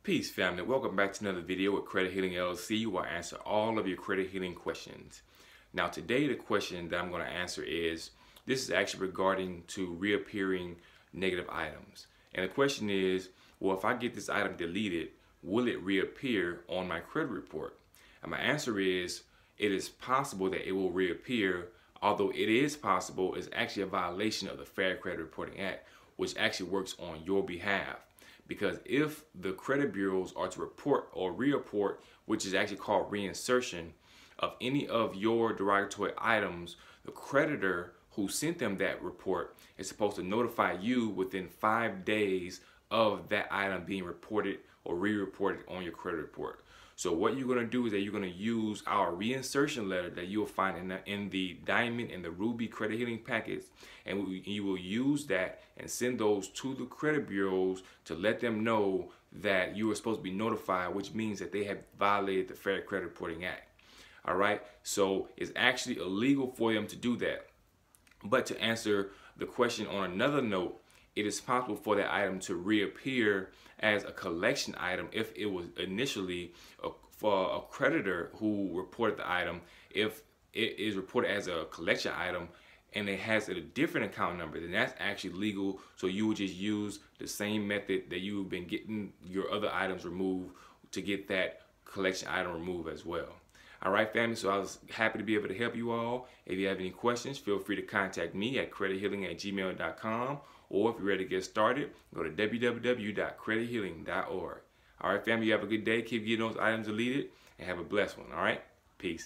Peace, family. Welcome back to another video with Credit Healing LLC, where I answer all of your credit healing questions. Now, today the question that I'm going to answer is, this is actually regarding to reappearing negative items. And the question is, well, if I get this item deleted, will it reappear on my credit report? And my answer is, it is possible that it will reappear. Although it is possible, it's actually a violation of the Fair Credit Reporting Act, which actually works on your behalf. Because if the credit bureaus are to report or re-report, which is actually called reinsertion, of any of your derogatory items, the creditor who sent them that report is supposed to notify you within 5 days of that item being reported or re-reported on your credit report. So what you're going to do is that you're going to use our reinsertion letter that you'll find in the Diamond and the Ruby credit healing packets, and you will use that and send those to the credit bureaus to let them know that you are supposed to be notified, which means that they have violated the Fair Credit Reporting Act. All right, so it's actually illegal for them to do that. But to answer the question on another note, it is possible for that item to reappear as a collection item if it was initially for a creditor who reported the item. If it is reported as a collection item and it has a different account number, then that's actually legal. So you would just use the same method that you've been getting your other items removed to get that collection item removed as well. All right, family, so I was happy to be able to help you all. If you have any questions, feel free to contact me at credithealing@gmail.com, or if you're ready to get started, go to www.credithealing.org. All right, family, you have a good day. Keep getting those items deleted and have a blessed one. All right, peace.